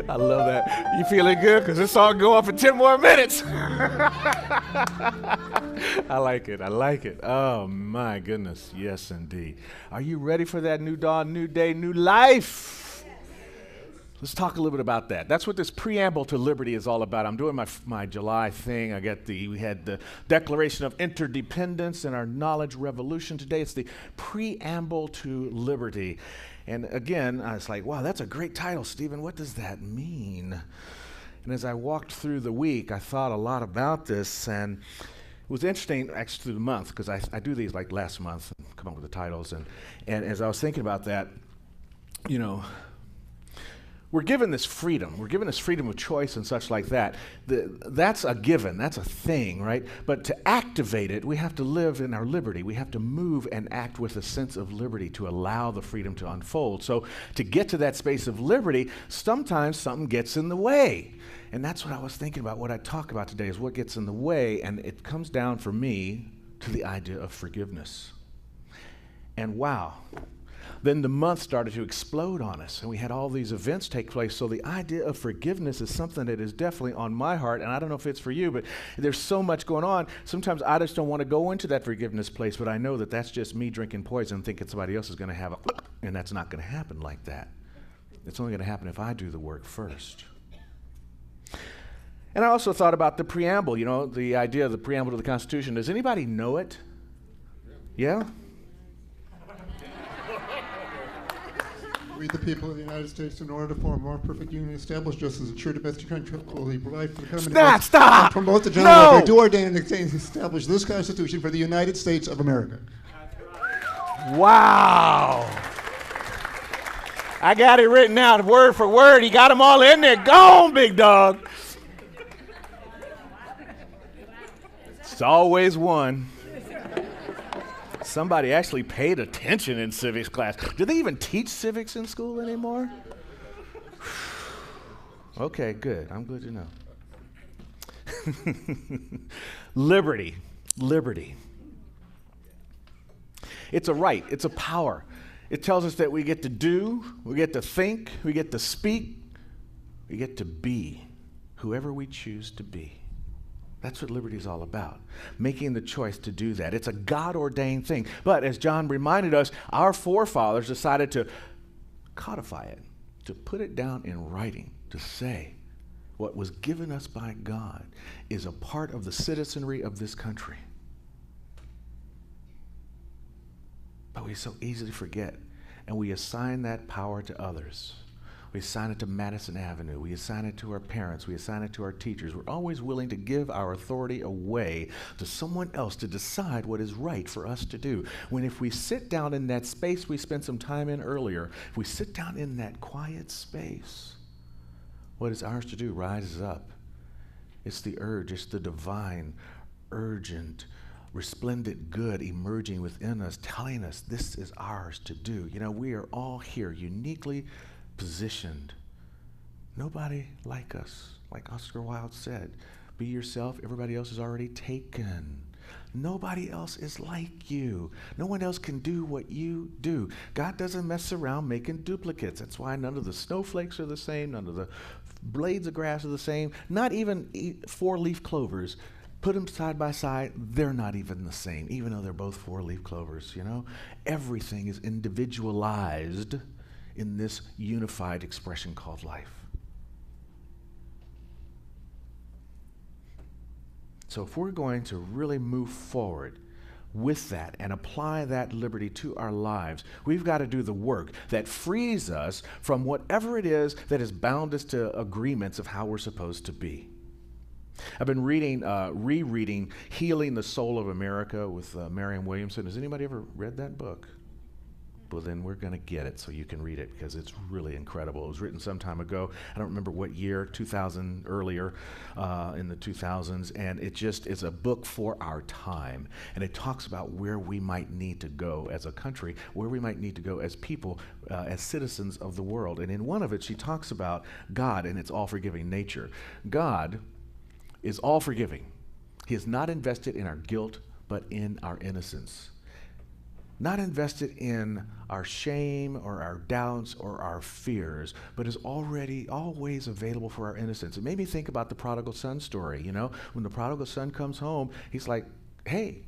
I love that. You feeling good? Because this song go on for 10 more minutes. I like it. I like it. Oh, my goodness. Yes, indeed. Are you ready for that new dawn, new day, new life? Let's talk a little bit about that. That's what this Preamble to Liberty is all about. I'm doing my July thing. We had the Declaration of Interdependence and our Knowledge Revolution today. It's the Preamble to Liberty. And again, I was like, wow, that's a great title, Stephen. What does that mean? And as I walked through the week, I thought a lot about this, and it was interesting actually through the month, because I do these like last month, and come up with the titles. And as I was thinking about that, you know, we're given this freedom. We're given this freedom of choice and such like that. That's a given. That's a thing, right? But to activate it, we have to live in our liberty. We have to move and act with a sense of liberty to allow the freedom to unfold. So to get to that space of liberty, sometimes something gets in the way. And that's what I was thinking about. What I talk about today is what gets in the way. And it comes down for me to the idea of forgiveness. And wow. Then the month started to explode on us, and we had all these events take place. So the idea of forgiveness is something that is definitely on my heart, and I don't know if it's for you, but there's so much going on. Sometimes I just don't want to go into that forgiveness place, but I know that that's just me drinking poison thinking somebody else is going to have and that's not going to happen like that. It's only going to happen if I do the work first. And I also thought about the preamble, you know, the idea of the preamble to the Constitution. Does anybody know it? Yeah? We, the people of the United States, in order to form a more perfect union, establish just as a true domestic tranquility, provide for the common defense, Stop! and promote the general welfare, do ordain and establish this Constitution for the United States of America. Wow! I got it written out word for word. He got them all in there. Go on, big dog. It's always one. Somebody actually paid attention in civics class. Do they even teach civics in school anymore? Okay, good. I'm good to know. Liberty. Liberty. It's a right. It's a power. It tells us that we get to do, we get to think, we get to speak, we get to be whoever we choose to be. That's what liberty is all about, making the choice to do that. It's a God-ordained thing. But as John reminded us, our forefathers decided to codify it, to put it down in writing, to say what was given us by God is a part of the citizenry of this country. But we so easily forget, and we assign that power to others. We assign it to Madison Avenue. We assign it to our parents. We assign it to our teachers. We're always willing to give our authority away to someone else to decide what is right for us to do. When if we sit down in that space we spent some time in earlier, if we sit down in that quiet space, what is ours to do rises up. It's the urge. It's the divine, urgent, resplendent good emerging within us, telling us this is ours to do. You know, we are all here uniquely positioned. Nobody like us. Like Oscar Wilde said, be yourself, everybody else is already taken. Nobody else is like you. No one else can do what you do. God doesn't mess around making duplicates. That's why none of the snowflakes are the same, none of the blades of grass are the same, not even four-leaf clovers. Put them side by side, they're not even the same, even though they're both four-leaf clovers, you know? Everything is individualized in this unified expression called life. So if we're going to really move forward with that and apply that liberty to our lives, we've got to do the work that frees us from whatever it is that has bound us to agreements of how we're supposed to be. I've been rereading Healing the Soul of America with Marianne Williamson. Has anybody ever read that book? Well, then we're going to get it so you can read it because it's really incredible. It was written some time ago. I don't remember what year, 2000, earlier in the 2000s, and it just is a book for our time. And it talks about where we might need to go as a country, where we might need to go as people, as citizens of the world. And in one of it, she talks about God and its all-forgiving nature. God is all-forgiving. He is not invested in our guilt, but in our innocence. not invested in our shame or our doubts or our fears, but is already always available for our innocence. It made me think about the prodigal son story. When the prodigal son comes home, he's like, hey,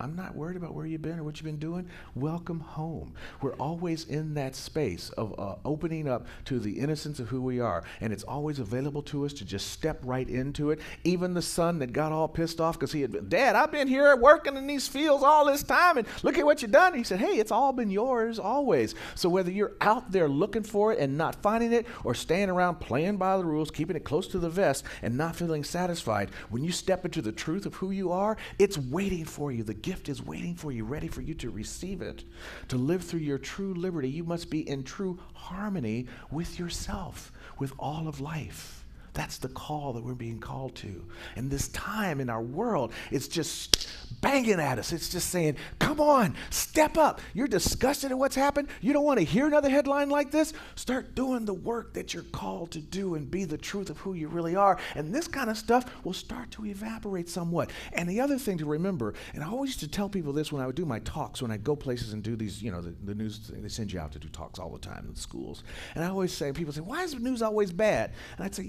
I'm not worried about where you've been or what you've been doing. Welcome home. We're always in that space of opening up to the innocence of who we are. And it's always available to us to just step right into it. Even the son that got all pissed off because he had been, Dad, I've been here working in these fields all this time and look at what you've done. And he said, hey, it's all been yours always. So whether you're out there looking for it and not finding it, or staying around playing by the rules, keeping it close to the vest and not feeling satisfied, when you step into the truth of who you are, it's waiting for you. The gift is waiting for you, ready for you to receive it. To live through your true liberty, you must be in true harmony with yourself, with all of life. That's the call that we're being called to. And this time in our world, it's just banging at us. It's just saying, come on, step up. You're disgusted at what's happened. You don't want to hear another headline like this. Start doing the work that you're called to do and be the truth of who you really are. And this kind of stuff will start to evaporate somewhat. And the other thing to remember, and I always used to tell people this when I would do my talks, when I go places and do these, the news, they send you out to do talks all the time in schools. And I always say, people say, why is the news always bad? And I'd say,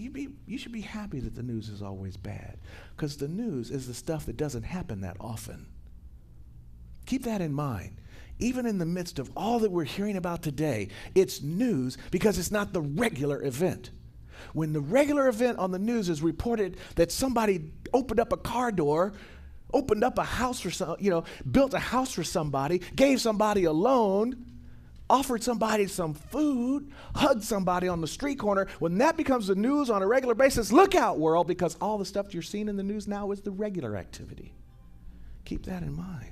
you should be happy that the news is always bad, because the news is the stuff that doesn't happen that often. Keep that in mind. Even in the midst of all that we're hearing about today, it's news because it's not the regular event. When the regular event on the news is reported that somebody opened up a car door, opened up a house for built a house for somebody, gave somebody a loan, offered somebody some food, hugged somebody on the street corner, when that becomes the news on a regular basis, look out, world, because all the stuff you're seeing in the news now is the regular activity. Keep that in mind.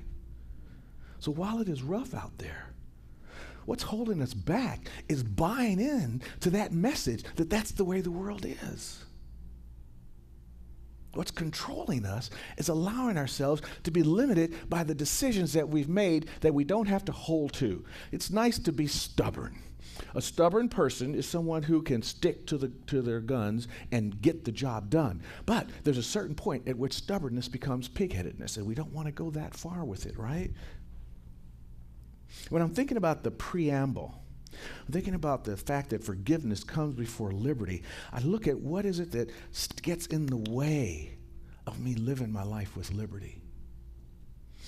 So while it is rough out there, what's holding us back is buying in to that message that that's the way the world is. What's controlling us is allowing ourselves to be limited by the decisions that we've made that we don't have to hold to. It's nice to be stubborn. A stubborn person is someone who can stick to their guns and get the job done. But there's a certain point at which stubbornness becomes pig-headedness, and we don't want to go that far with it, right? When I'm thinking about the preamble, I'm thinking about the fact that forgiveness comes before liberty, I look at what is it that gets in the way of me living my life with liberty.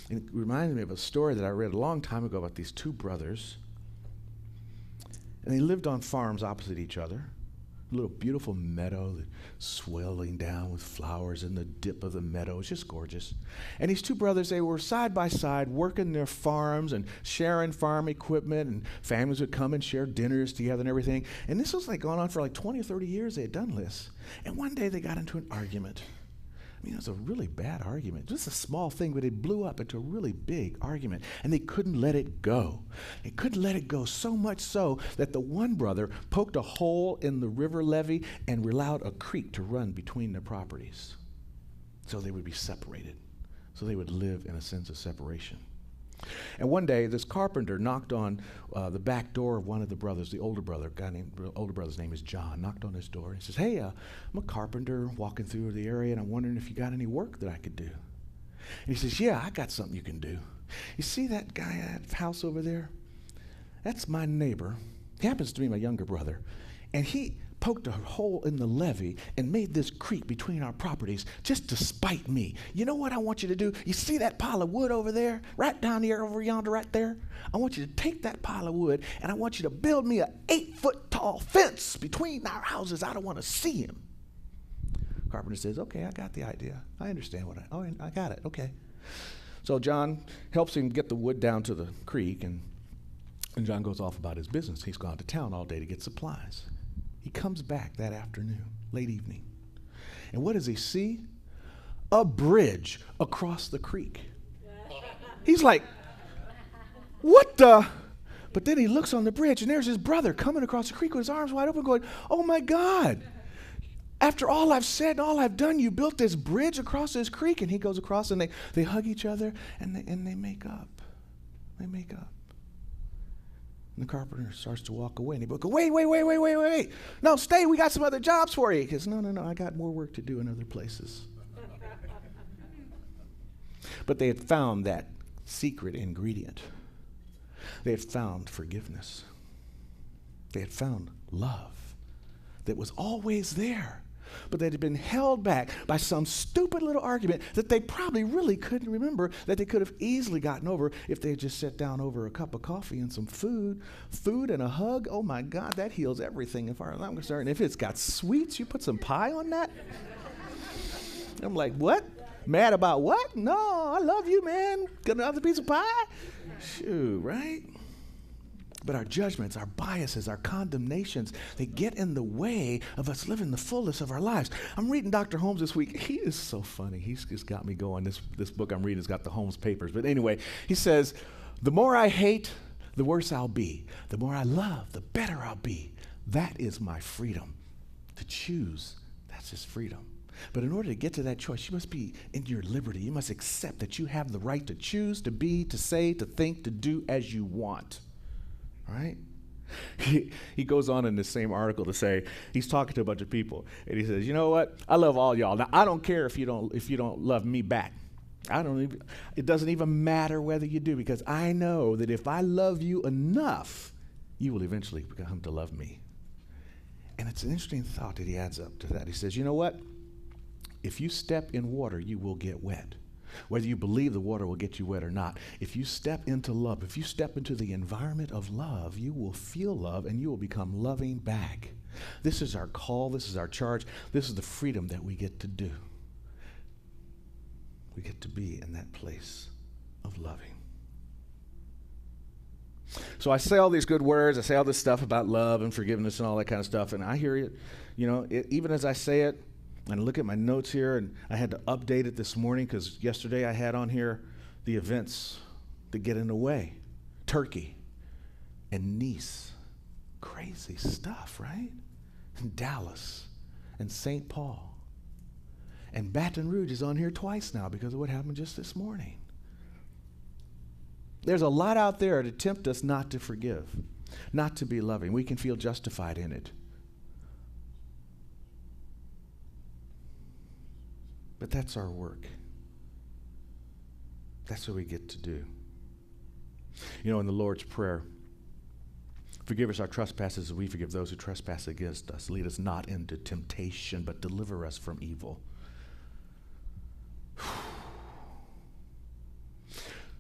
And it reminds me of a story that I read a long time ago about these two brothers. And they lived on farms opposite each other. A little beautiful meadow that swelling down with flowers in the dip of the meadow. It's just gorgeous. And these two brothers, they were side by side working their farms and sharing farm equipment, and families would come and share dinners together and everything. And this was going on for 20 or 30 years they had done this. And one day they got into an argument. It was a really bad argument. Just a small thing, but it blew up into a really big argument. And they couldn't let it go. They couldn't let it go, so much so that the one brother poked a hole in the river levee and allowed a creek to run between their properties. So they would be separated. So they would live in a sense of separation. And one day, this carpenter knocked on the back door of one of the brothers, the older brother, older brother's name is John, knocked on his door. He says, hey, I'm a carpenter walking through the area, and I'm wondering if you got any work that I could do. And he says, yeah, I got something you can do. You see that guy, that house over there? That's my neighbor. He happens to be my younger brother. And he poked a hole in the levee and made this creek between our properties just to spite me. You know what I want you to do? You see that pile of wood over there? Right down here, over yonder, right there? I want you to take that pile of wood and I want you to build me an 8-foot tall fence between our houses. I don't want to see him. Carpenter says, okay, I got the idea. I understand I got it, okay. So John helps him get the wood down to the creek, and John goes off about his business. He's gone to town all day to get supplies. He comes back that afternoon, late evening. And what does he see? A bridge across the creek. He's like, what the? But then he looks on the bridge, and there's his brother coming across the creek with his arms wide open going, oh my God. After all I've said and all I've done, you built this bridge across this creek. And he goes across, and they hug each other, and they make up. They make up. And the carpenter starts to walk away, and he goes, wait. No, stay, we got some other jobs for you. He goes, no, I got more work to do in other places. But they had found that secret ingredient. They had found forgiveness. They had found love that was always there, but they had been held back by some stupid little argument that they probably really couldn't remember, that they could have easily gotten over if they had just sat down over a cup of coffee and some food and a hug. Oh my God, that heals everything as far as I'm concerned. If it's got sweets, you put some pie on that? I'm like, what? Mad about what? No, I love you, man. Got another piece of pie? Shoot, right? But our judgments, our biases, our condemnations, they get in the way of us living the fullness of our lives. I'm reading Dr. Holmes this week. He is so funny. He's just got me going. This book I'm reading has got the Holmes papers. But anyway, he says, the more I hate, the worse I'll be. The more I love, the better I'll be. That is my freedom. To choose, that's his freedom. But in order to get to that choice, you must be in your liberty. You must accept that you have the right to choose, to be, to say, to think, to do as you want. Right? He goes on in the same article to say, he's talking to a bunch of people, and he says, you know what? I love all y'all. Now, I don't care if you don't love me back. It doesn't even matter whether you do, because I know that if I love you enough, you will eventually come to love me. And it's an interesting thought that he adds up to that. He says, you know what? If you step in water, you will get wet. Whether you believe the water will get you wet or not, if you step into love, if you step into the environment of love, you will feel love and you will become loving back. This is our call. This is our charge. This is the freedom that we get to do. We get to be in that place of loving. So I say all these good words. I say all this stuff about love and forgiveness and all that kind of stuff, and I hear it. Even as I say it, and I look at my notes here, and I had to update it this morning because yesterday I had on here the events that get in the way. Turkey and Nice. Crazy stuff, right? And Dallas and St. Paul. And Baton Rouge is on here twice now because of what happened just this morning. There's a lot out there to tempt us not to forgive, not to be loving. We can feel justified in it. But that's our work. That's what we get to do. In the Lord's Prayer, forgive us our trespasses as we forgive those who trespass against us. Lead us not into temptation, but deliver us from evil.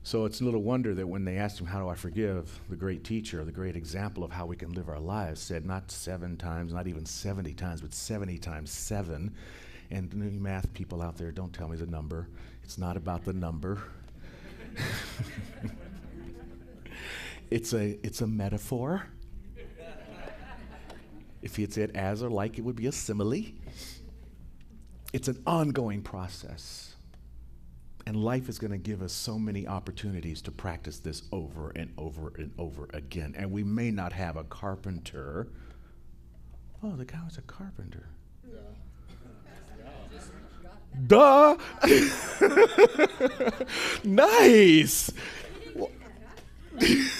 So it's little wonder that when they asked him, how do I forgive? The great teacher, the great example of how we can live our lives, said not 7 times, not even 70 times, but 70 times 7. And you math people out there, don't tell me the number. It's not about the number. It's a metaphor. If it's it as or like, it would be a simile. It's an ongoing process. And life is going to give us so many opportunities to practice this over and over and over again. And we may not have a carpenter. Oh, the guy was a carpenter. Duh! Nice! It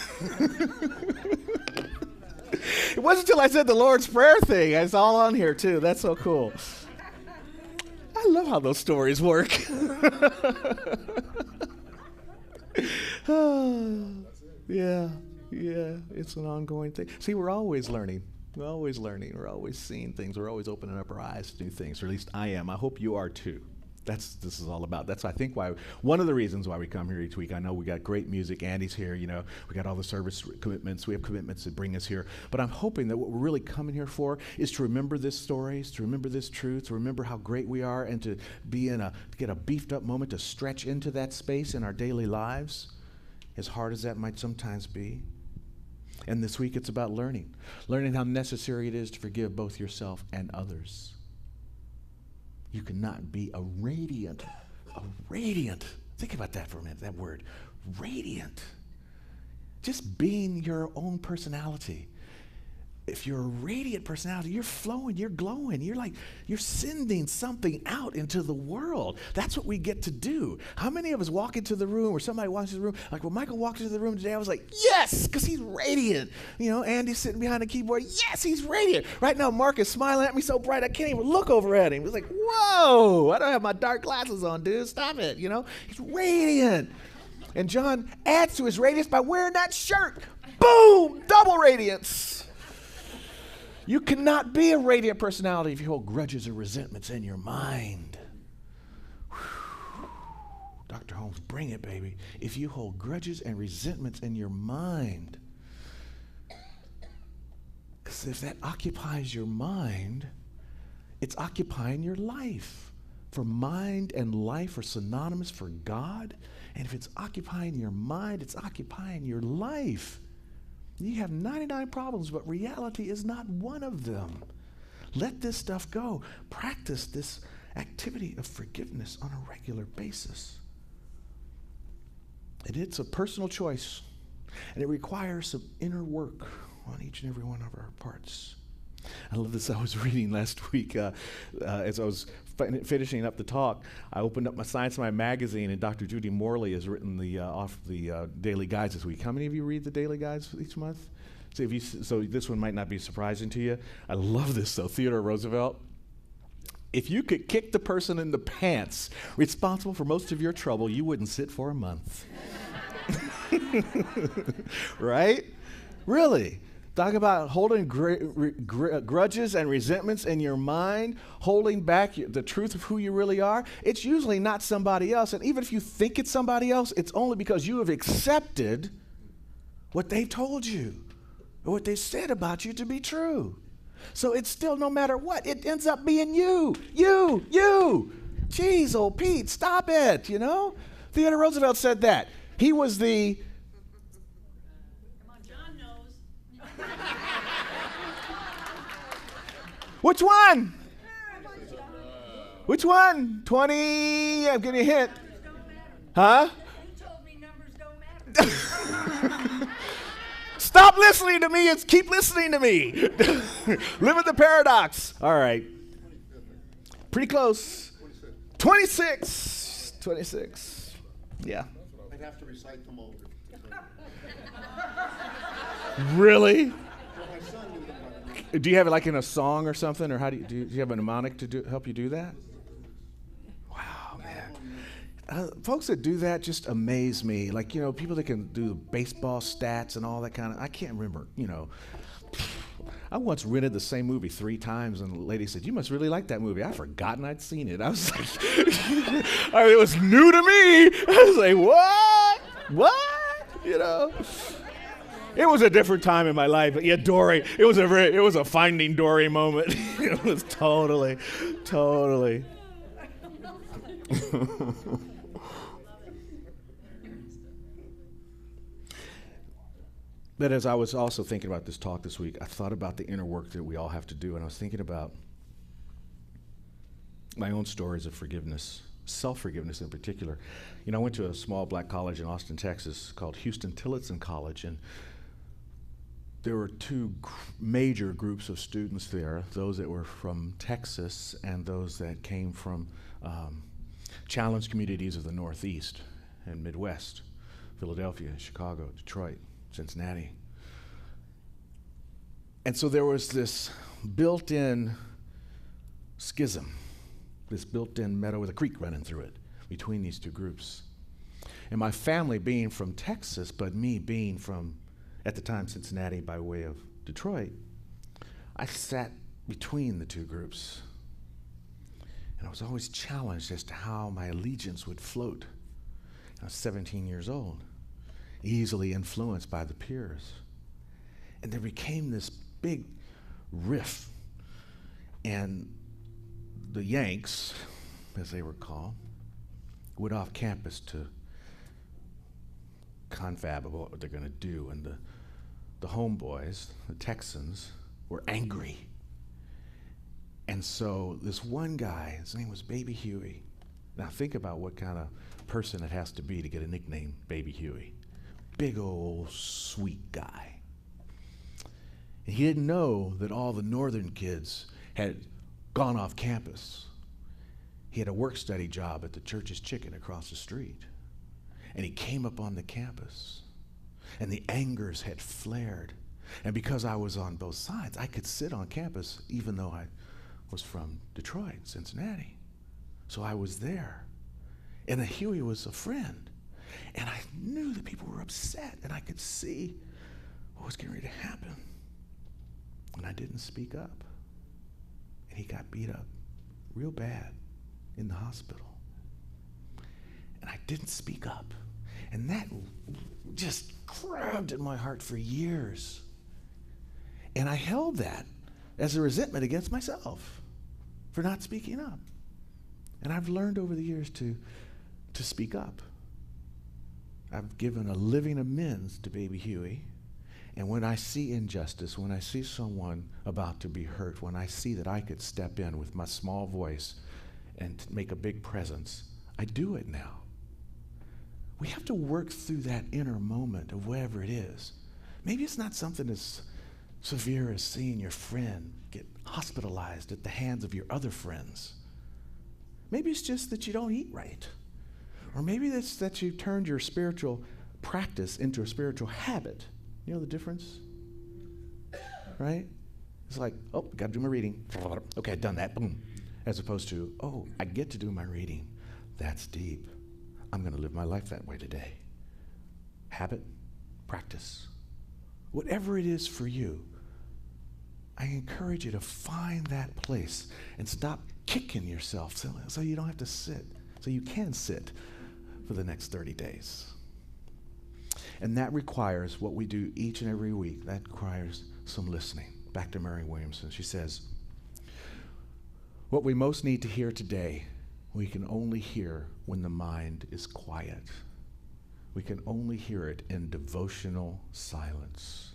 wasn't until I said the Lord's Prayer thing. It's all on here, too. That's so cool. I love how those stories work. Yeah, it's an ongoing thing. See, we're always learning. We're always learning. We're always seeing things. We're always opening up our eyes to new things, or at least I am. I hope you are too. This is all about. That's, I think, why one of the reasons why we come here each week. I know we got great music. Andy's here. We got all the service commitments. We have commitments that bring us here. But I'm hoping that what we're really coming here for is to remember this stories, to remember this truth, to remember how great we are, and to get a beefed up moment to stretch into that space in our daily lives, as hard as that might sometimes be. And this week it's about learning how necessary it is to forgive both yourself and others. You cannot be a radiant, think about that for a minute, that word, radiant. Just being your own personality. If you're a radiant personality, you're flowing, you're glowing, you're sending something out into the world. That's what we get to do. How many of us walk into the room, or somebody walks into the room, like when Michael walked into the room today, I was like, yes, because he's radiant. Andy's sitting behind the keyboard, yes, he's radiant. Right now, Mark is smiling at me so bright, I can't even look over at him. It's like, whoa, I don't have my dark glasses on, dude, stop it, He's radiant. And John adds to his radiance by wearing that shirt. Boom! Double radiance. You cannot be a radiant personality if you hold grudges or resentments in your mind. Whew. Dr. Holmes, bring it, baby. If you hold grudges and resentments in your mind, because if that occupies your mind, it's occupying your life. For mind and life are synonymous for God. And if it's occupying your mind, it's occupying your life. You have 99 problems, but reality is not one of them. Let this stuff go. Practice this activity of forgiveness on a regular basis. And it's a personal choice, and it requires some inner work on each and every one of our parts. I love this. I was reading last week as I was finishing up the talk. I opened up my Science Mind magazine, and Dr. Judy Morley has written the daily guides this week. How many of you read the daily guides each month? So this one might not be surprising to you. I love this though. Theodore Roosevelt. If you could kick the person in the pants responsible for most of your trouble, you wouldn't sit for a month. Right? Really? Talk about holding grudges and resentments in your mind, holding back the truth of who you really are. It's usually not somebody else. And even if you think it's somebody else, it's only because you have accepted what they've told you or what they said about you to be true. So it's still, no matter what, it ends up being you. Jeez, old Pete, stop it, you know? Theodore Roosevelt said that. He was the... Which one? Which one? 20, I'm giving you a hint. Huh? You told me numbers don't matter. Stop listening to me and keep listening to me. Live in the paradox. All right. Pretty close. 26. 26. Yeah. I'd have to recite them over. Really? Do you have it like in a song or something, or how do you have a mnemonic to help you do that? Wow, man. Folks that do that just amaze me. Like, you know, people that can do baseball stats and all that kind of, I can't remember, you know. I once rented the same movie 3 times, and the lady said, "You must really like that movie." I'd forgotten I'd seen it. I was like, I mean, it was new to me. I was like, what? You know? It was a different time in my life, but yeah, Dory. It was a Finding Dory moment. It was totally. But as I was also thinking about this talk this week, I thought about the inner work that we all have to do, and I was thinking about my own stories of forgiveness, self-forgiveness in particular. You know, I went to a small black college in Austin, Texas called Houston Tillotson College, and there were 2 major groups of students there, those that were from Texas and those that came from challenged communities of the Northeast and Midwest, Philadelphia, Chicago, Detroit, Cincinnati. And so there was this built-in schism, this built-in meadow with a creek running through it between these 2 groups. And my family being from Texas, but me being from, at the time, Cincinnati by way of Detroit, I sat between the 2 groups. And I was always challenged as to how my allegiance would float. I was 17 years old, easily influenced by the peers. And there became this big rift. And the Yanks, as they were called, went off campus to confab about what they're going to do. And the homeboys, the Texans, were angry. And so this one guy, his name was Baby Huey. Now think about what kind of person it has to be to get a nickname, Baby Huey. Big old sweet guy. And he didn't know that all the northern kids had gone off campus. He had a work-study job at the Church's Chicken across the street. And he came up on the campus. And the angers had flared. And because I was on both sides, I could sit on campus even though I was from Detroit, Cincinnati. So I was there. And Huey was a friend. And I knew that people were upset, and I could see what was getting ready to happen. And I didn't speak up. And he got beat up real bad in the hospital. And I didn't speak up. And that just grabbed at my heart for years. And I held that as a resentment against myself for not speaking up. And I've learned over the years to speak up. I've given a living amends to baby Huey. And when I see injustice, when I see someone about to be hurt, when I see that I could step in with my small voice and make a big presence, I do it now. We have to work through that inner moment of whatever it is. Maybe it's not something as severe as seeing your friend get hospitalized at the hands of your other friends. Maybe it's just that you don't eat right. Or maybe it's that you turned your spiritual practice into a spiritual habit. You know the difference? Right? It's like, oh, got to do my reading. Okay, I've done that. Boom. As opposed to, oh, I get to do my reading. That's deep. I'm going to live my life that way today. Habit, practice. Whatever it is for you, I encourage you to find that place and stop kicking yourself so you don't have to sit, so you can sit for the next 30 days. And that requires what we do each and every week. That requires some listening. Back to Mary Williamson. She says, what we most need to hear today, we can only hear when the mind is quiet. We can only hear it in devotional silence,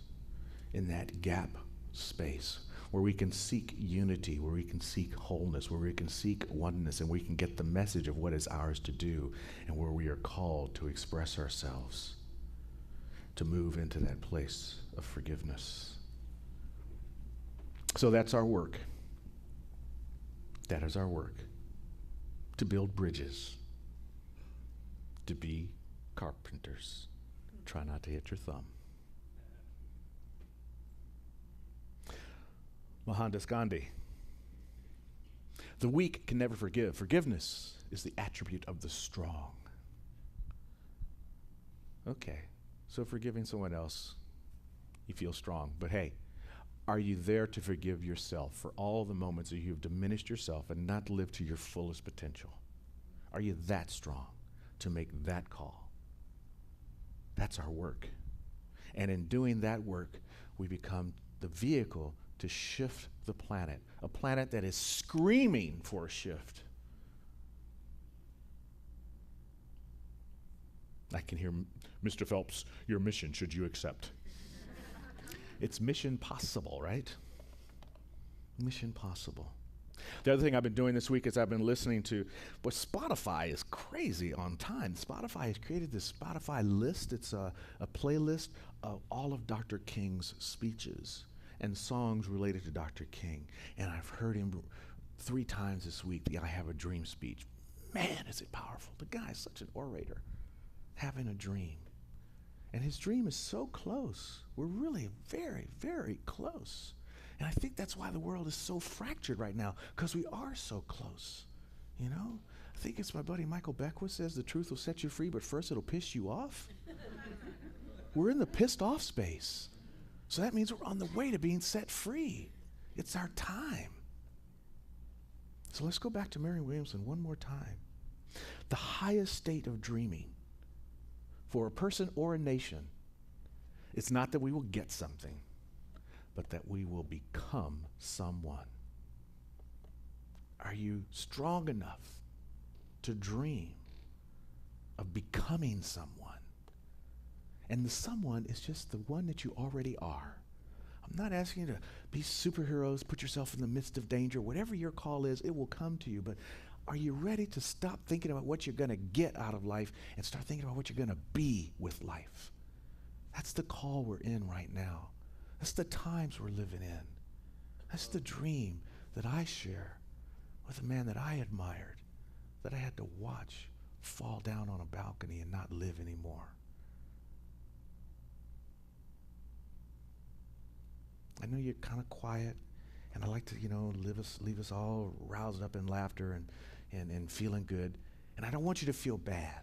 in that gap space where we can seek unity, where we can seek wholeness, where we can seek oneness, and we can get the message of what is ours to do, and where we are called to express ourselves, to move into that place of forgiveness. So that's our work. That is our work. To build bridges, to be carpenters. Try not to hit your thumb. Mohandas Gandhi. The weak can never forgive. Forgiveness is the attribute of the strong. Okay, so forgiving someone else, you feel strong. But hey, are you there to forgive yourself for all the moments that you've diminished yourself and not lived to your fullest potential? Are you that strong to make that call? That's our work. And in doing that work, we become the vehicle to shift the planet, a planet that is screaming for a shift. I can hear, Mr. Phelps, your mission, should you accept? It's mission possible, right? Mission possible. The other thing I've been doing this week is I've been listening to, but Spotify is crazy on time. Spotify has created this Spotify list. It's a playlist of all of Dr. King's speeches and songs related to Dr. King. And I've heard him 3 times this week, the I Have a Dream speech. Man, is it powerful. The guy is such an orator, having a dream. And his dream is so close. We're really very, very close. And I think that's why the world is so fractured right now, because we are so close. You know? I think it's my buddy Michael Beckwith says the truth will set you free, but first it'll piss you off. We're in the pissed off space. So that means we're on the way to being set free. It's our time. So let's go back to Mary Williamson one more time. The highest state of dreaming for a person or a nation, it's not that we will get something, but that we will become someone. Are you strong enough to dream of becoming someone? And the someone is just the one that you already are. I'm not asking you to be superheroes, put yourself in the midst of danger. Whatever your call is, it will come to you. But are you ready to stop thinking about what you're going to get out of life and start thinking about what you're going to be with life? That's the call we're in right now. That's the times we're living in. That's the dream that I share with a man that I admired, that I had to watch fall down on a balcony and not live anymore. I know you're kind of quiet, and I like to, leave us all roused up in laughter and feeling good. And I don't want you to feel bad.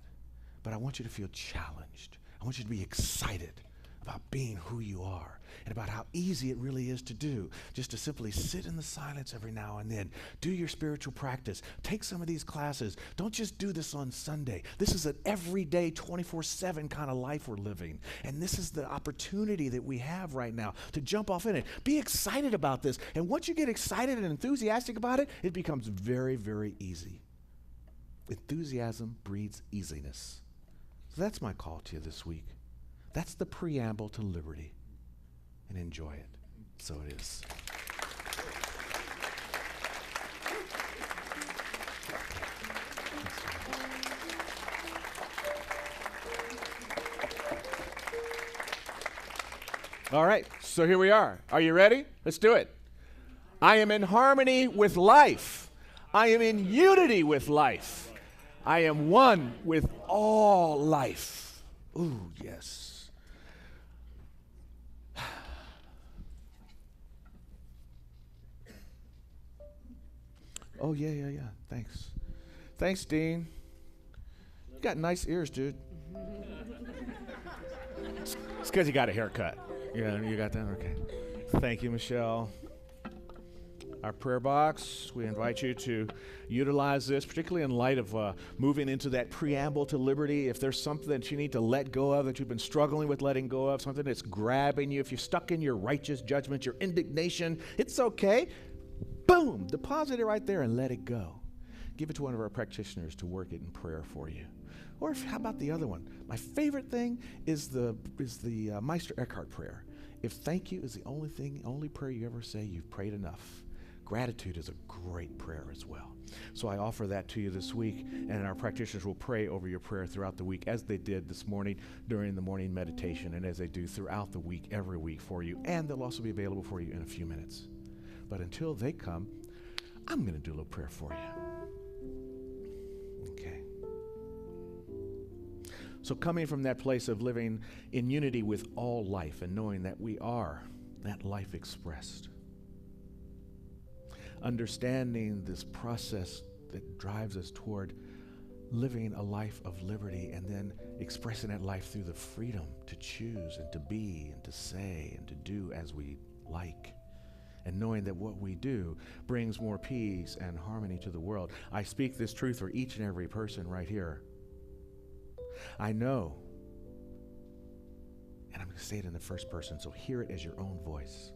but I want you to feel challenged. I want you to be excited about being who you are and about how easy it really is to do, just to simply sit in the silence every now and then. Do your spiritual practice. Take some of these classes. Don't just do this on Sunday. This is an everyday 24/7 kind of life we're living. And this is the opportunity that we have right now to jump off in it. Be excited about this. And once you get excited and enthusiastic about it, it becomes very, very easy. Enthusiasm breeds easiness. So that's my call to you this week. That's the preamble to liberty. And enjoy it. So it is. All right, so here we are. Are you ready? Let's do it. I am in harmony with life. I am in unity with life. I am one with all life. Ooh, yes. Oh, yeah. Thanks. Thanks, Dean. You got nice ears, dude. It's because you got a haircut. Yeah, you got that? Okay. Thank you, Michelle. Our prayer box, we invite you to utilize this, particularly in light of moving into that preamble to liberty. If there's something that you need to let go of, that you've been struggling with letting go of, something that's grabbing you, if you're stuck in your righteous judgment, your indignation, it's okay. Boom, deposit it right there and let it go. Give it to one of our practitioners to work it in prayer for you. Or how about the other one? My favorite thing is the Meister Eckhart prayer. If thank you is the only prayer you ever say, you've prayed enough. Gratitude is a great prayer as well. So I offer that to you this week, and our practitioners will pray over your prayer throughout the week, as they did this morning during the morning meditation, and as they do throughout the week, every week for you. And they'll also be available for you in a few minutes. But until they come, I'm going to do a little prayer for you. Okay. So coming from that place of living in unity with all life and knowing that we are that life expressed. Understanding this process that drives us toward living a life of liberty and then expressing that life through the freedom to choose and to be and to say and to do as we like. And knowing that what we do brings more peace and harmony to the world. I speak this truth for each and every person right here. I know, and I'm going to say it in the first person, so hear it as your own voice.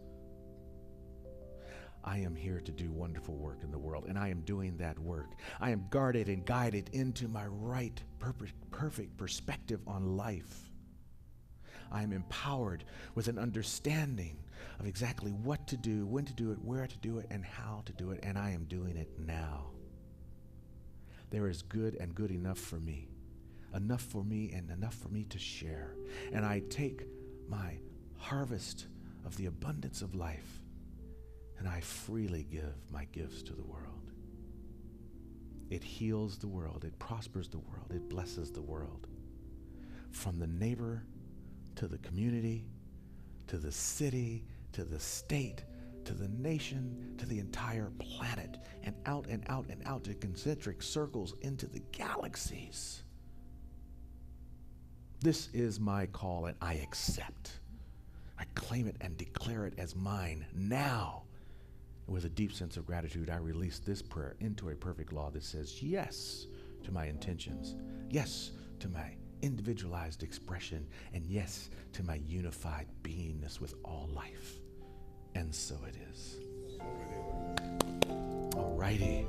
I am here to do wonderful work in the world, and I am doing that work. I am guarded and guided into my right, perfect perspective on life. I am empowered with an understanding of exactly what to do, when to do it, where to do it, and how to do it, and I am doing it now. There is good and good enough for me and enough for me to share. And I take my harvest of the abundance of life, and I freely give my gifts to the world. It heals the world, it prospers the world, it blesses the world. From the neighbor to the community, to the city, to the state, to the nation, to the entire planet, and out and out and out to concentric circles into the galaxies. This is my call, and I accept. I claim it and declare it as mine now. With a deep sense of gratitude, I release this prayer into a perfect law that says yes to my intentions, yes to my individualized expression, and yes to my unified beingness with all life. And so it is. All righty.